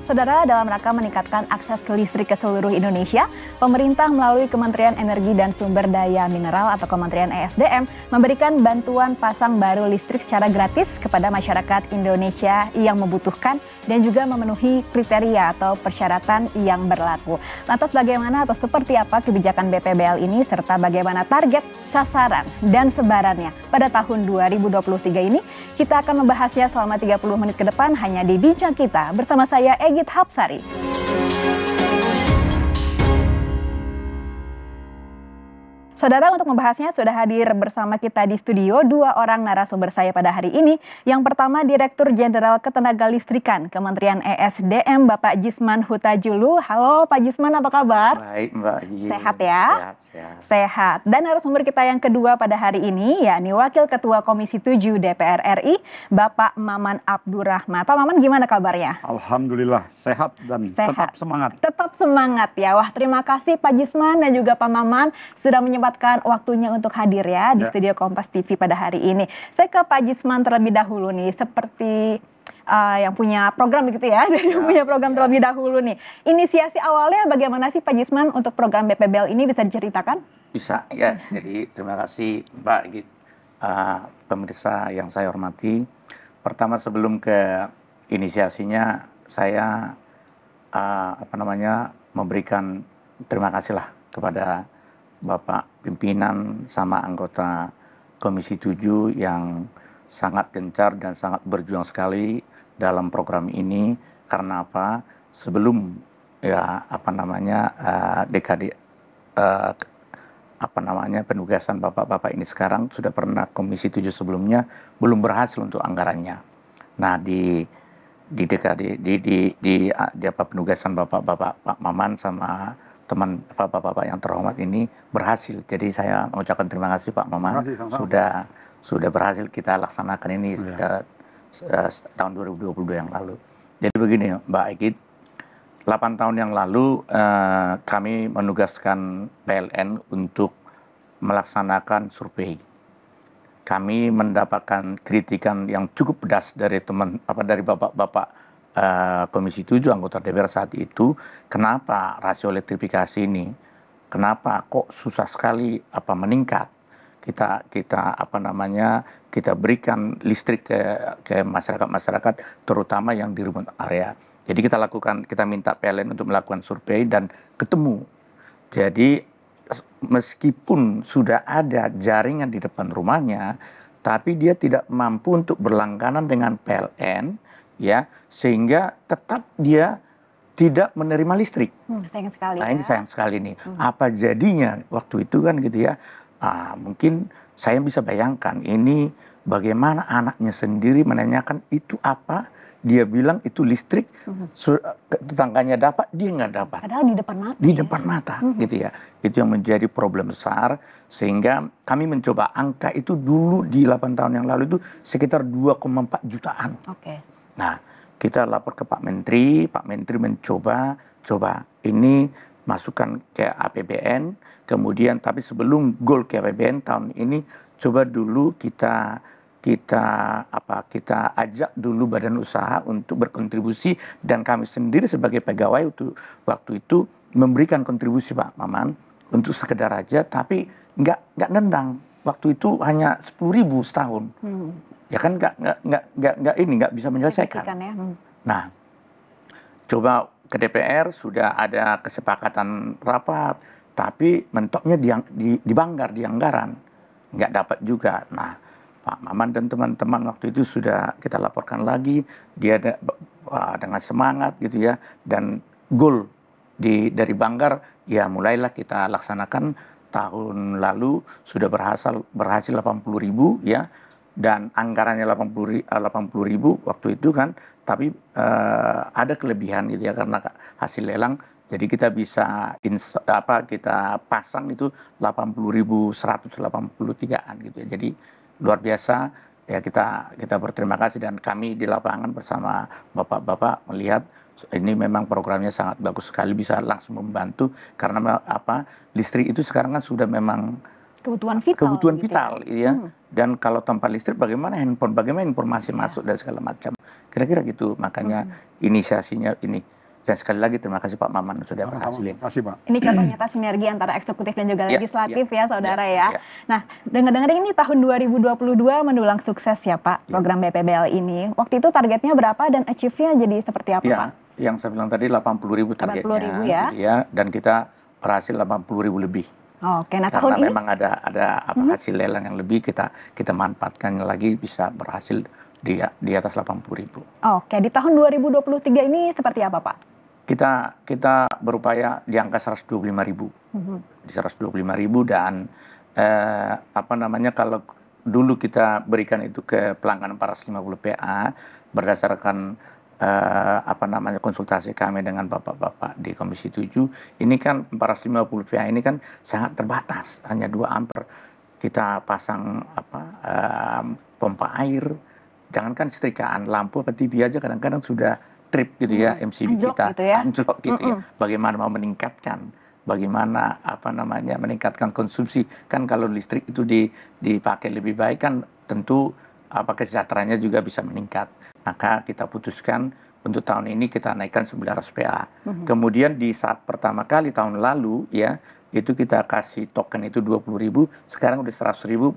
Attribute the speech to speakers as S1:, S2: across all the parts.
S1: Saudara, dalam rangka meningkatkan akses listrik ke seluruh Indonesia, pemerintah melalui Kementerian Energi dan Sumber Daya Mineral atau Kementerian ESDM memberikan bantuan pasang baru listrik secara gratis kepada masyarakat Indonesia yang membutuhkan dan juga memenuhi kriteria atau persyaratan yang berlaku. Lantas bagaimana atau seperti apa kebijakan BPBL ini serta bagaimana target, sasaran, dan sebarannya pada tahun 2023 ini? Kita akan membahasnya selama 30 menit ke depan hanya di Bincang Kita bersama saya Egit Hapsari. Saudara, untuk membahasnya sudah hadir bersama kita di studio dua orang narasumber saya pada hari ini. Yang pertama Direktur Jenderal Ketenagalistrikan Kementerian ESDM Bapak Jisman Huta-Julu. Halo Pak Jisman, apa kabar?
S2: Baik Mbak Yi.
S1: Sehat ya?
S2: Sehat.
S1: Sehat. Dan narasumber kita yang kedua pada hari ini yakni Wakil Ketua Komisi 7 DPR RI Bapak Maman Abdurrahman. Pak Maman, gimana kabarnya?
S3: Alhamdulillah sehat dan tetap semangat.
S1: Tetap semangat ya. Wah, terima kasih Pak Jisman dan juga Pak Maman sudah menyempatkan waktunya untuk hadir ya di studio Kompas TV pada hari ini. Saya ke Pak Jisman terlebih dahulu nih, seperti yang punya program begitu ya, yang punya program terlebih dahulu nih. Inisiasi awalnya bagaimana sih Pak Jisman untuk program BPBL ini, bisa diceritakan?
S2: Bisa ya, jadi terima kasih Mbak Git, pemirsa yang saya hormati. Pertama sebelum ke inisiasinya, saya memberikan terima kasih lah kepada Bapak pimpinan sama anggota Komisi 7 yang sangat gencar dan sangat berjuang sekali dalam program ini. Karena apa? Sebelum dekade penugasan bapak-bapak ini sekarang sudah pernah Komisi 7 sebelumnya belum berhasil untuk anggarannya. Nah, di dekade di penugasan bapak-bapak Pak Maman sama teman bapak-bapak yang terhormat ini berhasil. Jadi saya mengucapkan terima kasih Pak Maman, sudah berhasil kita laksanakan ini tahun 2022 yang lalu. Jadi begini Mbak Egit, 8 tahun yang lalu kami menugaskan PLN untuk melaksanakan survei. Kami mendapatkan kritikan yang cukup pedas dari bapak-bapak Komisi 7 anggota DPR saat itu. Kenapa rasio elektrifikasi ini, kenapa kok susah sekali meningkat? Kita berikan listrik ke masyarakat terutama yang di remote area. Jadi kita minta PLN untuk melakukan survei dan ketemu. Jadi meskipun sudah ada jaringan di depan rumahnya, tapi dia tidak mampu untuk berlangganan dengan PLN, ya, sehingga tetap dia tidak menerima listrik.
S1: Sayang sekali.
S2: Nah, ini sayang sekali nih. Apa jadinya waktu itu kan gitu ya? Mungkin saya bisa bayangkan ini bagaimana anaknya sendiri menanyakan itu apa? Dia bilang itu listrik, tetangganya dapat, dia nggak dapat.
S1: Padahal di depan mata.
S2: Di depan mata, gitu ya. Itu yang menjadi problem besar, sehingga kami mencoba angka itu dulu di 8 tahun yang lalu itu sekitar 2,4 jutaan.
S1: Oke.
S2: Nah, kita lapor ke Pak Menteri mencoba ini masukkan ke APBN, kemudian tapi sebelum goal ke APBN tahun ini, coba dulu kita ajak dulu badan usaha untuk berkontribusi, dan kami sendiri sebagai pegawai waktu itu memberikan kontribusi Pak Maman untuk sekedar aja, tapi nggak nendang. Waktu itu hanya 10.000 setahun. Ya kan nggak bisa menyelesaikan.
S1: Ya.
S2: Nah, coba ke DPR sudah ada kesepakatan rapat, tapi mentoknya di Banggar, di anggaran, nggak dapat juga. Nah, Pak Maman dan teman-teman waktu itu sudah kita laporkan lagi, dia dengan semangat gitu ya, dan goal dari Banggar ya mulailah kita laksanakan tahun lalu, sudah berhasil 80.000 ya. Dan anggarannya 80.000 waktu itu kan, tapi ada kelebihan gitu ya karena hasil lelang, jadi kita bisa kita pasang itu 80.183an gitu ya. Jadi luar biasa ya, kita berterima kasih, dan kami di lapangan bersama bapak-bapak melihat ini memang programnya sangat bagus sekali, bisa langsung membantu karena listrik itu sekarang kan sudah memang kebutuhan vital ya. Dan kalau tanpa listrik bagaimana handphone, bagaimana informasi masuk dan segala macam. Kira-kira gitu, makanya inisiasinya ini Dan sekali lagi terima kasih Pak Maman sudah berhasilin.
S3: Terima kasih Pak.
S1: Ini contoh nyata sinergi antara eksekutif dan juga legislatif ya saudara ya.
S2: Ya.
S1: Nah, dengar-dengar ini tahun 2022 mendulang sukses ya Pak, program BPBL ini. Waktu itu targetnya berapa dan achieve-nya jadi seperti apa Pak?
S2: Yang saya bilang tadi 80.000 targetnya.
S1: 80.000 ya.
S2: Gitu ya. Dan kita berhasil 80.000 lebih.
S1: Oke, nah
S2: Karena
S1: tahun ini
S2: memang ada hasil lelang yang lebih kita manfaatkan lagi bisa berhasil di atas 80.000.
S1: Oke, di tahun 2023 ini seperti apa Pak?
S2: Kita berupaya di angka 125.000. Di 125.000 dan kalau dulu kita berikan itu ke pelanggan 450 PA berdasarkan konsultasi kami dengan bapak-bapak di Komisi 7, ini kan 450 PA ini kan sangat terbatas, hanya 2 ampere. Kita pasang pompa air, jangankan setrikaan, lampu apa TV aja kadang-kadang sudah trip gitu ya, MCB
S1: anjlok
S2: kita
S1: gitu ya.
S2: anjlok gitu ya. Bagaimana mau meningkatkan meningkatkan konsumsi, kan kalau listrik itu dipakai lebih baik kan tentu kesejahteraannya juga bisa meningkat. Maka kita putuskan untuk tahun ini kita naikkan 900 PA. Kemudian di saat pertama kali tahun lalu ya, itu kita kasih token itu 20.000, sekarang udah 100.000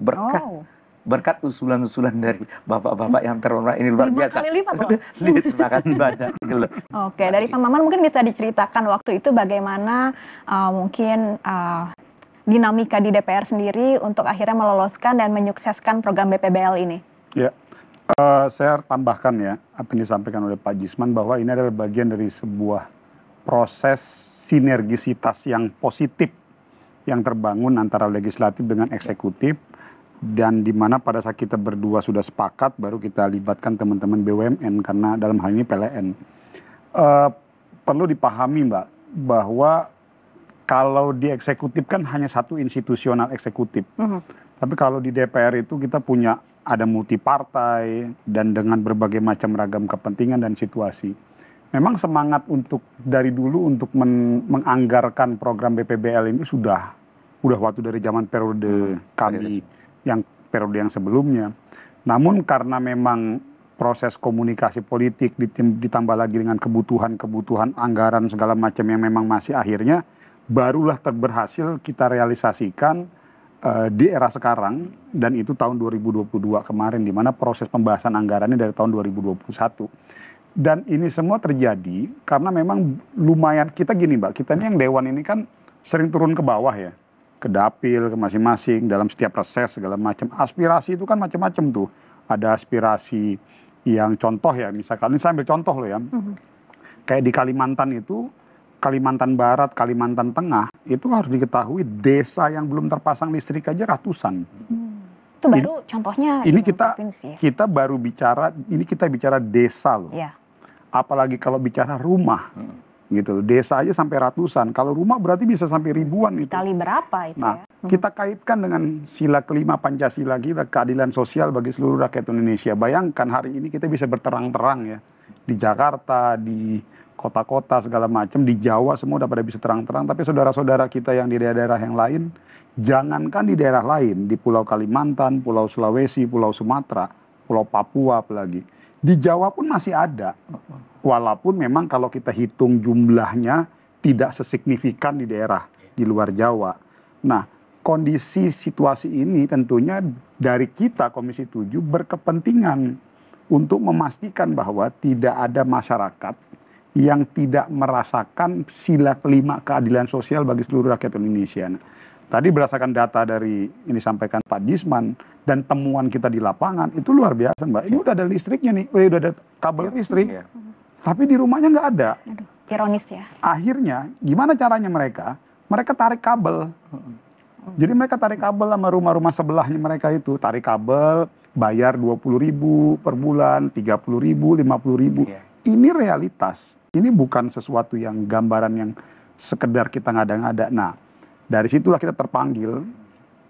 S2: berkat usulan-usulan dari bapak-bapak yang terhormat ini luar
S1: 5
S2: biasa.
S1: kali lipat loh.
S2: Terima kasih banyak.
S1: Oke, dari Pak Maman mungkin bisa diceritakan waktu itu bagaimana dinamika di DPR sendiri untuk akhirnya meloloskan dan menyukseskan program BPBL ini.
S3: Ya, saya tambahkan ya apa yang disampaikan oleh Pak Jisman bahwa ini adalah bagian dari sebuah proses sinergisitas yang positif yang terbangun antara legislatif dengan eksekutif. Dan di mana pada saat kita berdua sudah sepakat, baru kita libatkan teman-teman BUMN, karena dalam hal ini PLN. Perlu dipahami Mbak, bahwa kalau di eksekutif kan hanya satu institusional eksekutif. Tapi kalau di DPR itu kita punya ada multi partai, dan dengan berbagai macam ragam kepentingan dan situasi. Memang semangat dari dulu untuk menganggarkan program BPBL ini sudah waktu dari zaman periode kami. Yang periode yang sebelumnya. Namun karena memang proses komunikasi politik ditambah lagi dengan kebutuhan anggaran segala macam yang memang masih akhirnya barulah berhasil kita realisasikan di era sekarang, dan itu tahun 2022 kemarin, di mana proses pembahasan anggarannya dari tahun 2021. Dan ini semua terjadi karena memang lumayan, kita gini Mbak, kita ini yang Dewan ini kan sering turun ke bawah ya, ke dapil, ke masing-masing, dalam setiap reses segala macam. Aspirasi itu kan macam-macam tuh. Ada aspirasi yang contoh ya, misalkan ini saya ambil contoh loh ya. Kayak di Kalimantan itu, Kalimantan Barat, Kalimantan Tengah, itu harus diketahui desa yang belum terpasang listrik aja ratusan.
S1: Itu baru contohnya
S3: ini
S1: provinsi.
S3: Kita baru bicara, ini kita bicara desa loh.
S1: Ya.
S3: Apalagi kalau bicara rumah. Gitu, desa aja sampai ratusan, kalau rumah berarti bisa sampai ribuan itu.
S1: Kali berapa itu
S3: Nah,
S1: ya?
S3: kita kaitkan dengan sila kelima Pancasila kita, keadilan sosial bagi seluruh rakyat Indonesia. Bayangkan hari ini kita bisa berterang-terang ya, di Jakarta, di kota-kota segala macam, di Jawa semua udah pada bisa terang-terang, tapi saudara-saudara kita yang di daerah-daerah yang lain, jangankan di daerah lain, di Pulau Kalimantan, Pulau Sulawesi, Pulau Sumatera, Pulau Papua apalagi, di Jawa pun masih ada. Walaupun memang kalau kita hitung jumlahnya tidak sesignifikan di daerah di luar Jawa. Nah, kondisi situasi ini tentunya dari kita Komisi 7 berkepentingan untuk memastikan bahwa tidak ada masyarakat yang tidak merasakan sila kelima keadilan sosial bagi seluruh rakyat Indonesia. Nah, tadi berdasarkan data dari ini disampaikan Pak Jisman dan temuan kita di lapangan itu luar biasa Mbak. Ini udah ada listriknya nih, udah ada kabel listrik. Tapi di rumahnya nggak ada.
S1: Aduh, ironis ya.
S3: Akhirnya gimana caranya mereka? Mereka tarik kabel. Jadi mereka tarik kabel sama rumah-rumah sebelahnya mereka itu. Tarik kabel, bayar 20.000 per bulan, 30.000, 50.000. Ini realitas. Ini bukan sesuatu yang gambaran yang sekedar kita ngada-ngada. Nah, dari situlah kita terpanggil.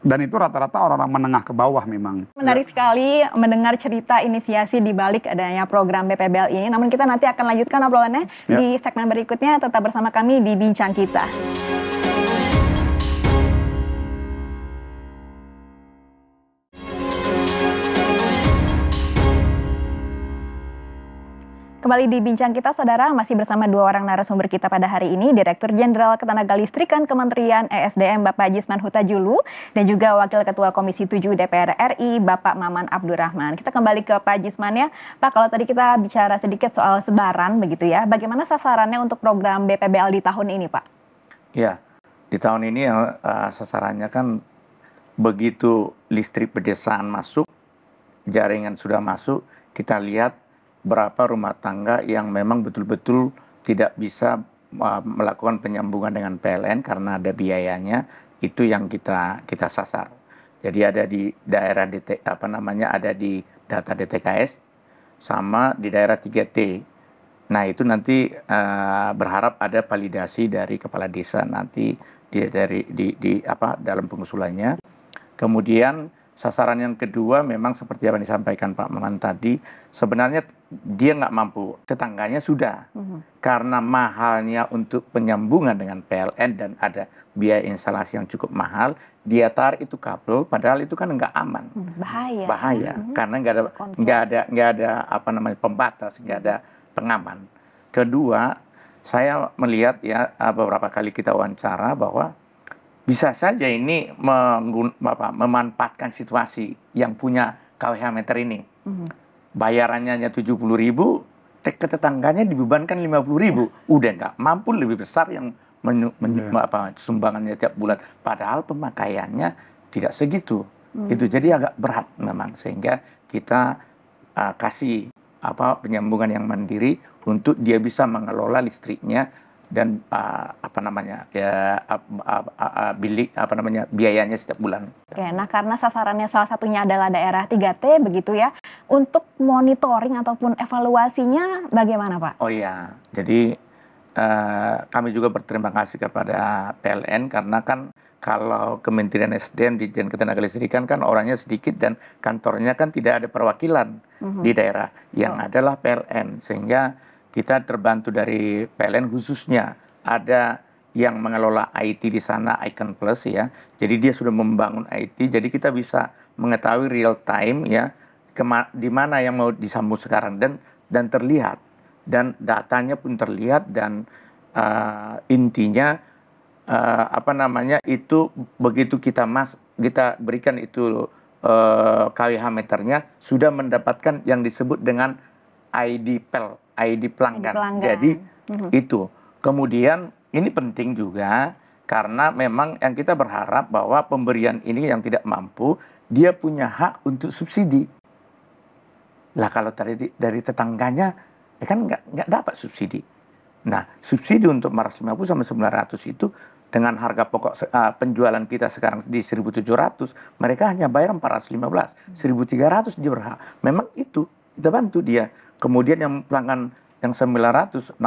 S3: Dan itu rata-rata orang-orang menengah ke bawah memang.
S1: Menarik sekali mendengar cerita inisiasi di balik adanya program BPBL ini. Namun kita nanti akan lanjutkan obrolannya di segmen berikutnya. Tetap bersama kami di Bincang Kita. Kembali di Bincang Kita, Saudara, masih bersama dua orang narasumber kita pada hari ini, Direktur Jenderal Ketenagalistrikan Kementerian ESDM Bapak Jisman Huta-Julu, dan juga Wakil Ketua Komisi 7 DPR RI Bapak Maman Abdurrahman. Kita kembali ke Pak Jisman ya. Pak, kalau tadi kita bicara sedikit soal sebaran begitu ya, bagaimana sasarannya untuk program BPBL di tahun ini, Pak?
S2: Ya, di tahun ini sasarannya kan begitu listrik pedesaan masuk, jaringan sudah masuk, kita lihat berapa rumah tangga yang memang betul-betul tidak bisa melakukan penyambungan dengan PLN karena ada biayanya, itu yang kita sasar. Jadi ada di daerah ada di data DTKS sama di daerah 3T. Nah, itu nanti berharap ada validasi dari kepala desa nanti dalam pengusulannya. Kemudian sasaran yang kedua memang seperti apa yang disampaikan Pak Maman tadi, sebenarnya dia nggak mampu, tetangganya sudah. Karena mahalnya untuk penyambungan dengan PLN dan ada biaya instalasi yang cukup mahal, dia tarik itu kabel, padahal itu kan nggak aman. Bahaya, karena nggak ada pembatas, nggak ada pengaman. Kedua, saya melihat ya beberapa kali kita wawancara bahwa bisa saja ini memanfaatkan situasi yang punya KWH meter ini. Bayarannya hanya 70.000, ke tetangganya dibebankan 50.000. Udah nggak mampu, lebih besar yang sumbangannya tiap bulan. Padahal pemakaiannya tidak segitu. Itu jadi agak berat memang, sehingga kita kasih penyambungan yang mandiri untuk dia bisa mengelola listriknya dan biayanya setiap bulan.
S1: Oke, nah karena sasarannya salah satunya adalah daerah 3T begitu ya, untuk monitoring ataupun evaluasinya bagaimana, Pak?
S2: Oh iya, jadi kami juga berterima kasih kepada PLN karena kan kalau Kementerian SDM di Dijen Ketenagalistrikan kan orangnya sedikit dan kantornya kan tidak ada perwakilan di daerah, yang adalah PLN, sehingga kita terbantu dari PLN, khususnya ada yang mengelola IT di sana, Icon Plus ya. Jadi dia sudah membangun IT, jadi kita bisa mengetahui real time ya di mana yang mau disambung sekarang dan terlihat, dan datanya pun terlihat, dan intinya itu begitu kita berikan itu KWH meternya sudah mendapatkan yang disebut dengan ID pelanggan. Jadi itu. Kemudian ini penting juga karena memang yang kita berharap bahwa pemberian ini yang tidak mampu, dia punya hak untuk subsidi. Lah kalau dari tetangganya, ya kan nggak dapat subsidi. Nah, subsidi untuk 450 sampai 900 itu dengan harga pokok penjualan kita sekarang di 1.700, mereka hanya bayar 415, 1.300 dia berhak. Memang itu kita bantu dia. Kemudian yang pelanggan yang 615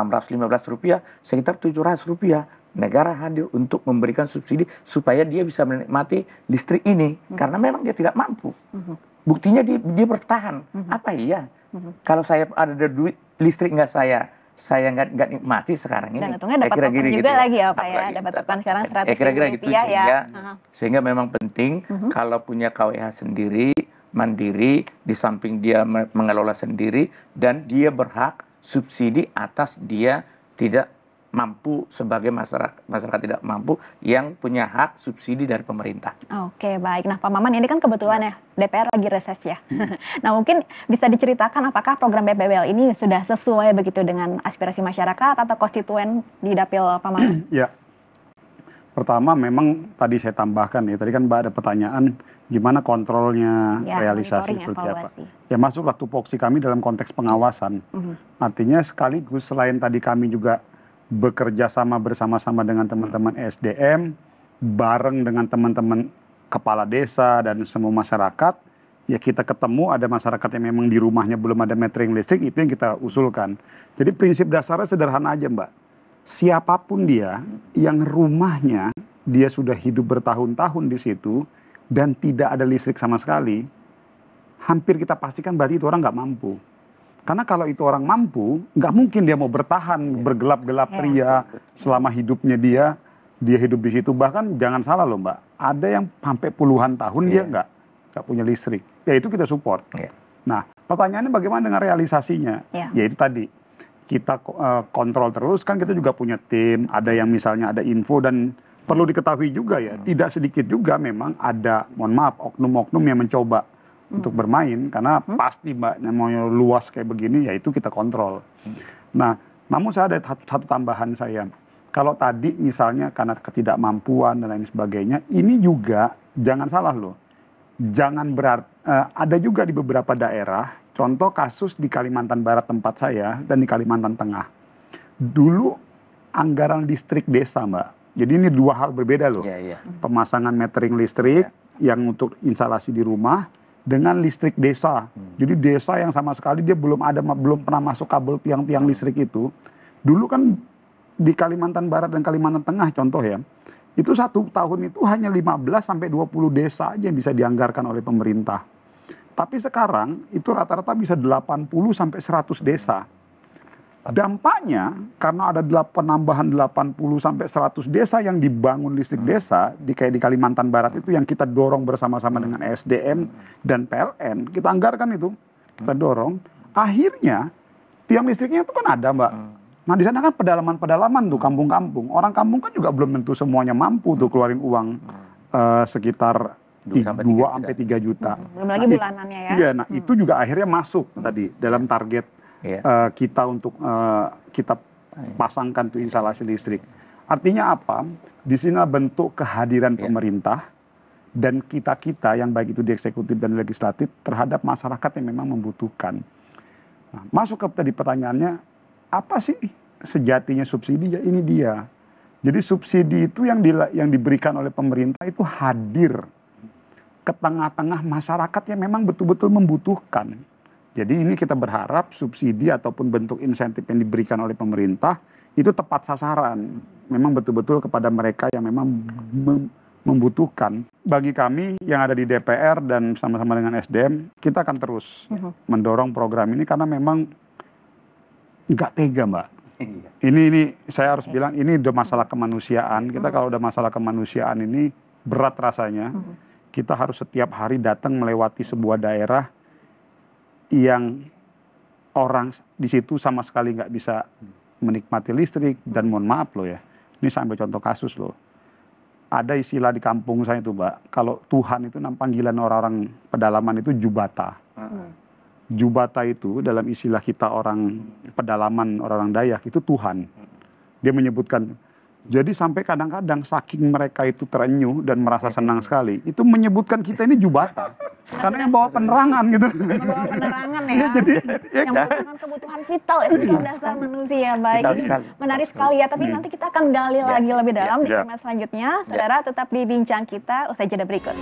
S2: rupiah, sekitar 700 rupiah. Negara hadir untuk memberikan subsidi supaya dia bisa menikmati listrik ini. Karena memang dia tidak mampu. Buktinya dia bertahan. Apa iya? Kalau saya ada duit listrik saya nggak nikmati sekarang ini.
S1: Dan untungnya dapat token juga gitu lagi ya Pak ya. Dapat token sekarang 100.000 rupiah ya.
S2: Sehingga memang penting kalau punya KWH sendiri, mandiri, di samping dia mengelola sendiri, dan dia berhak subsidi atas dia tidak mampu, sebagai masyarakat tidak mampu yang punya hak subsidi dari pemerintah.
S1: Oke, baik. Nah, Pak Maman, ini kan kebetulan ya DPR lagi reses ya. Nah, mungkin bisa diceritakan apakah program BPBL ini sudah sesuai begitu dengan aspirasi masyarakat atau konstituen di Dapil Pak Maman?
S3: Ya. Pertama memang tadi saya tambahkan ya, tadi kan Mbak ada pertanyaan gimana kontrolnya, realisasi seperti apa. Ya masuklah tupoksi kami dalam konteks pengawasan. Artinya sekaligus selain tadi kami juga bekerja sama bersama-sama dengan teman-teman SDM, bareng dengan teman-teman kepala desa dan semua masyarakat, ya kita ketemu ada masyarakat yang memang di rumahnya belum ada metering listrik, itu yang kita usulkan. Jadi prinsip dasarnya sederhana aja Mbak. Siapapun dia yang rumahnya dia sudah hidup bertahun-tahun di situ dan tidak ada listrik sama sekali, hampir kita pastikan berarti itu orang nggak mampu. Karena kalau itu orang mampu, nggak mungkin dia mau bertahan bergelap-gelap ria selama hidupnya dia hidup di situ. Bahkan jangan salah loh Mbak, ada yang sampai puluhan tahun dia nggak punya listrik. Ya itu kita support. Nah pertanyaannya bagaimana dengan realisasinya? Ya itu tadi. kita kontrol terus, kan kita juga punya tim, ada yang misalnya ada info, dan perlu diketahui juga ya, tidak sedikit juga memang ada, mohon maaf, oknum-oknum yang mencoba untuk bermain, karena pasti Mbak, namanya luas kayak begini, ya itu kita kontrol. Nah, namun saya ada satu tambahan saya. Kalau tadi misalnya karena ketidakmampuan dan lain sebagainya, ini juga jangan salah loh. Jangan berarti, ada juga di beberapa daerah, contoh kasus di Kalimantan Barat tempat saya dan di Kalimantan Tengah. Dulu anggaran listrik desa, Mbak. Jadi ini dua hal berbeda loh. Pemasangan metering listrik yang untuk instalasi di rumah dengan listrik desa. Jadi desa yang sama sekali dia belum pernah masuk kabel tiang-tiang listrik itu. Dulu kan di Kalimantan Barat dan Kalimantan Tengah contoh ya, itu 1 tahun itu hanya 15 sampai 20 desa aja yang bisa dianggarkan oleh pemerintah. Tapi sekarang itu rata-rata bisa 80 sampai 100 desa. Dampaknya karena ada penambahan 80 sampai 100 desa yang dibangun listrik desa kayak di Kalimantan Barat itu yang kita dorong bersama-sama dengan SDM dan PLN, kita anggarkan itu, kita dorong. Akhirnya tiang listriknya itu kan ada, Mbak. Nah di sana kan pedalaman-pedalaman tuh, kampung-kampung. Orang kampung kan juga belum tentu semuanya mampu tuh keluarin uang sekitar 2 sampai 3 juta.
S1: Belum lagi bulanannya ya.
S3: Iya, nah itu juga akhirnya masuk tadi dalam target kita untuk kita pasangkan tuh instalasi listrik. Artinya apa? Di sini bentuk kehadiran pemerintah dan kita-kita yang baik itu di eksekutif dan legislatif terhadap masyarakat yang memang membutuhkan. Nah, masuk ke tadi pertanyaannya, apa sih sejatinya subsidi? Ya ini dia. Jadi subsidi itu yang diberikan oleh pemerintah itu hadir ke tengah-tengah masyarakat yang memang betul-betul membutuhkan. Jadi ini kita berharap subsidi ataupun bentuk insentif yang diberikan oleh pemerintah itu tepat sasaran. Memang betul-betul kepada mereka yang memang membutuhkan. Bagi kami yang ada di DPR dan sama-sama dengan SDM, kita akan terus mendorong program ini karena memang nggak tega, Mbak. Ini saya harus bilang ini udah masalah kemanusiaan. Kita kalau udah masalah kemanusiaan ini berat rasanya. Kita harus setiap hari datang melewati sebuah daerah yang orang di situ sama sekali nggak bisa menikmati listrik, dan mohon maaf loh ya, ini sampai contoh kasus loh. Ada istilah di kampung saya itu, Mbak, kalau Tuhan itu panggilan orang-orang pedalaman itu jubata. Jubata itu dalam istilah kita orang pedalaman, orang Dayak itu Tuhan. Dia menyebutkan. Jadi sampai kadang-kadang saking mereka itu terenyuh dan merasa senang sekali, itu menyebutkan kita ini jubata. Karena yang bawa penerangan gitu.
S1: Membawa penerangan ya. Jadi, yang merupakan kebutuhan vital itu dasar manusia. Baik, menarik sekali ya. Tapi nanti kita akan gali lagi lebih dalam di segmen selanjutnya. Saudara tetap di Bincang Kita usai jeda berikut.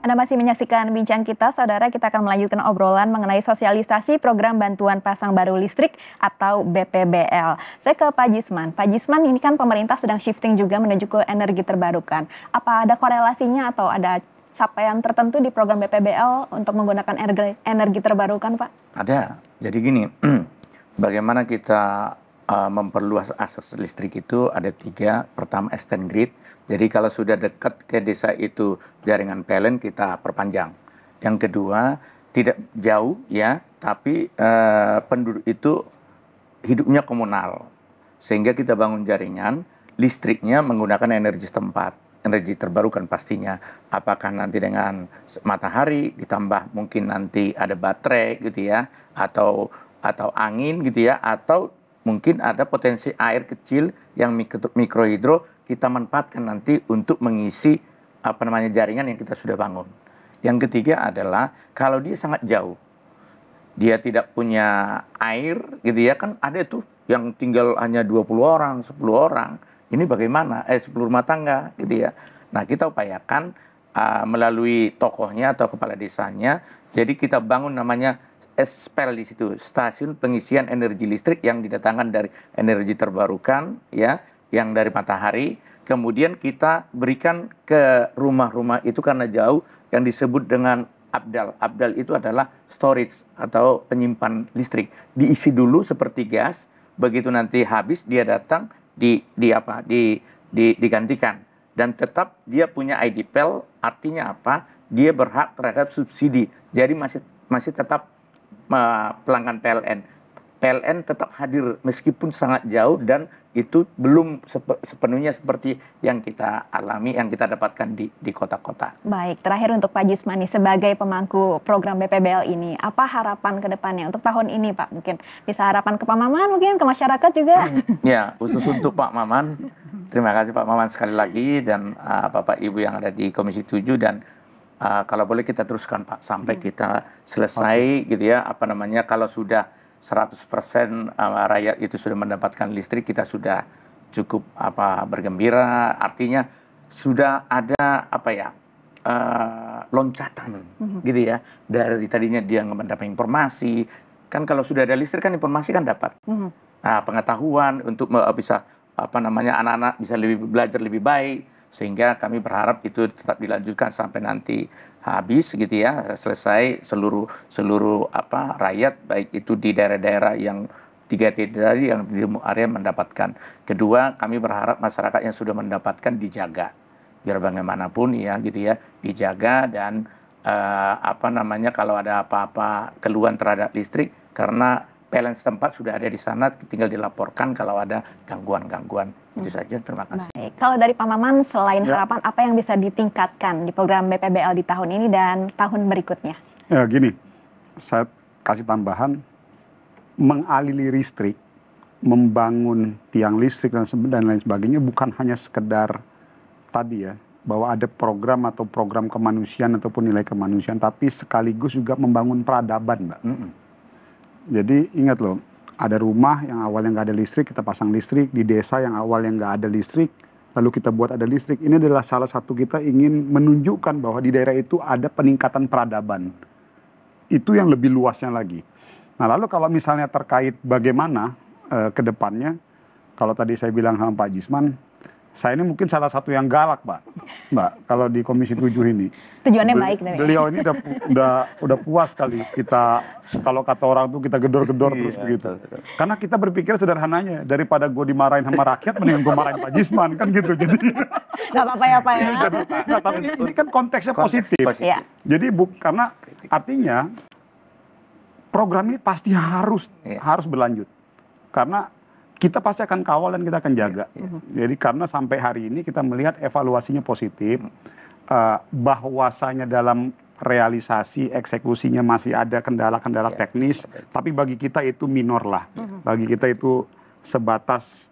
S1: Anda masih menyaksikan Bincang Kita, saudara. Kita akan melanjutkan obrolan mengenai sosialisasi program bantuan pasang baru listrik atau BPBL. Saya ke Pak Jisman. Pak Jisman, ini kan pemerintah sedang shifting juga menuju ke energi terbarukan. Apa ada korelasinya atau ada capaian tertentu di program BPBL untuk menggunakan energi terbarukan, Pak?
S2: Ada. Jadi gini, bagaimana kita memperluas akses listrik itu ada 3. Pertama, extend grid. Jadi kalau sudah dekat ke desa itu jaringan PLN kita perpanjang. Yang kedua, tidak jauh ya, tapi penduduk itu hidupnya komunal. Sehingga kita bangun jaringan, listriknya menggunakan energi setempat, energi terbarukan pastinya. Apakah nanti dengan matahari ditambah mungkin nanti ada baterai gitu ya, atau angin gitu ya, atau mungkin ada potensi air kecil yang mikrohidro kita manfaatkan nanti untuk mengisi jaringan yang kita sudah bangun. Yang ketiga adalah kalau dia sangat jauh, dia tidak punya air gitu ya, kan ada tuh yang tinggal hanya 20 orang, 10 orang. Ini bagaimana? 10 rumah tangga gitu ya. Nah, kita upayakan melalui tokohnya atau kepala desanya, jadi kita bangun namanya SPEL di situ, stasiun pengisian energi listrik yang didatangkan dari energi terbarukan ya, yang dari matahari. Kemudian kita berikan ke rumah-rumah itu karena jauh, yang disebut dengan ABDAL. ABDAL itu adalah storage atau penyimpan listrik. Diisi dulu seperti gas, begitu nanti habis dia datang digantikan. Dan tetap dia punya IDPEL, artinya apa? Dia berhak terhadap subsidi. Jadi masih tetap pelanggan PLN. PLN tetap hadir meskipun sangat jauh dan itu belum sepenuhnya seperti yang kita alami, yang kita dapatkan di kota-kota.
S1: Baik, terakhir untuk Pak Jisman nih, sebagai pemangku program BPBL ini, apa harapan ke depannya untuk tahun ini Pak? Mungkin bisa harapan ke Pak Maman, mungkin ke masyarakat juga.
S2: Ya, khusus untuk Pak Maman, terima kasih Pak Maman sekali lagi dan Bapak Ibu yang ada di Komisi 7 dan kalau boleh kita teruskan Pak sampai kita selesai gitu ya, kalau sudah 100% rakyat itu sudah mendapatkan listrik, kita sudah cukup bergembira, artinya sudah ada loncatan gitu ya, dari tadinya dia nggak mendapat informasi, kan kalau sudah ada listrik kan informasi kan dapat, pengetahuan untuk bisa anak-anak bisa belajar lebih baik, sehingga kami berharap itu tetap dilanjutkan sampai nanti habis gitu ya, selesai seluruh rakyat baik itu di daerah-daerah yang 3T tadi yang di area mendapatkan. Kedua, kami berharap masyarakat yang sudah mendapatkan dijaga, biar bagaimanapun ya gitu ya, dijaga dan kalau ada apa-apa keluhan terhadap listrik, karena PLN setempat sudah ada di sana, tinggal dilaporkan kalau ada gangguan-gangguan. Itu saja, terima kasih.
S1: Baik, kalau dari Pak Maman, selain harapan, apa yang bisa ditingkatkan di program BPBL di tahun ini dan tahun berikutnya?
S3: Ya gini, saya kasih tambahan, mengaliri listrik, membangun tiang listrik dan lain sebagainya bukan hanya sekedar tadi ya, bahwa ada program atau program kemanusiaan ataupun nilai kemanusiaan, tapi sekaligus juga membangun peradaban, Mbak. Jadi ingat loh, ada rumah yang awalnya nggak ada listrik, kita pasang listrik. Di desa yang awalnya nggak ada listrik, lalu kita buat ada listrik. Ini adalah salah satu kita ingin menunjukkan bahwa di daerah itu ada peningkatan peradaban. Itu yang lebih luasnya lagi. Nah lalu kalau misalnya terkait bagaimana ke depannya, kalau tadi saya bilang sama Pak Jisman, saya ini mungkin salah satu yang galak, Mbak, kalau di Komisi 7 ini.
S1: Tujuannya baik, tapi
S3: beliau ini udah puas kali kita, kalau kata orang tuh kita gedor-gedor terus begitu. Karena kita berpikir sederhananya, daripada gue dimarahin sama rakyat, mendingan gue marahin Pak Jisman, kan gitu. Jadi
S1: nggak apa-apa ya Pak ya.
S3: Nah, tapi ini kan konteksnya positif.
S1: Ya.
S3: Jadi karena artinya program ini pasti harus berlanjut. Karena kita pasti akan kawal dan kita akan jaga. Jadi karena sampai hari ini kita melihat evaluasinya positif, bahwasanya dalam realisasi eksekusinya masih ada kendala-kendala teknis, tapi bagi kita itu minor lah. Bagi kita itu sebatas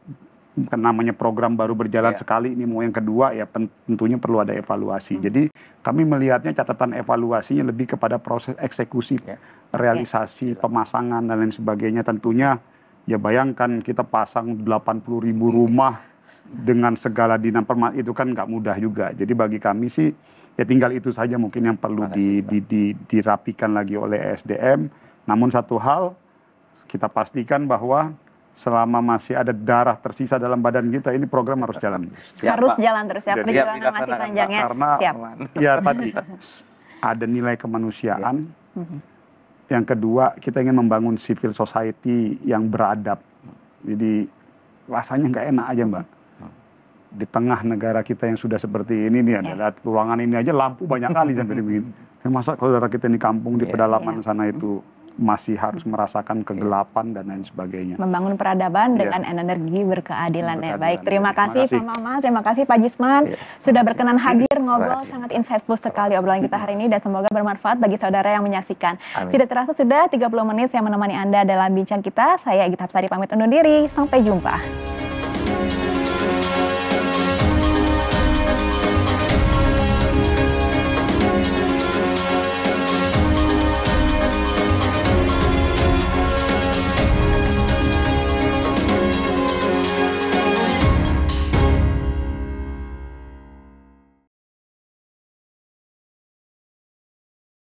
S3: namanya program baru berjalan sekali, ini mau yang kedua ya tentunya perlu ada evaluasi. Jadi kami melihatnya catatan evaluasinya lebih kepada proses eksekusi, realisasi, pemasangan dan lain sebagainya. Tentunya ya bayangkan kita pasang 80.000 rumah dengan segala dinamika itu kan nggak mudah juga. Jadi bagi kami sih ya tinggal itu saja mungkin yang perlu dirapikan lagi oleh SDM. Namun satu hal kita pastikan bahwa selama masih ada darah tersisa dalam badan kita, ini program harus jalan.
S1: Harus jalan terus ya, perjuangan masih panjang ya.
S3: Karena ya tadi ada nilai kemanusiaan. Yang kedua, kita ingin membangun civil society yang beradab. Jadi rasanya nggak enak aja, Mbak. Di tengah negara kita yang sudah seperti ini nih, ada ruangan ini aja lampu banyak kali sampai begini. Masa saudara kita di kampung di pedalaman sana itu masih harus merasakan kegelapan dan lain sebagainya.
S1: Membangun peradaban dengan energi berkeadilan ya. Baik, terima kasih Pak Maman, terima kasih Pak Jisman sudah berkenan hadir ngobrol, sangat insightful sekali obrolan kita hari ini dan semoga bermanfaat bagi saudara yang menyaksikan. Tidak terasa sudah 30 menit yang menemani Anda dalam bincang kita. Saya Egit Hapsari pamit undur diri, sampai jumpa.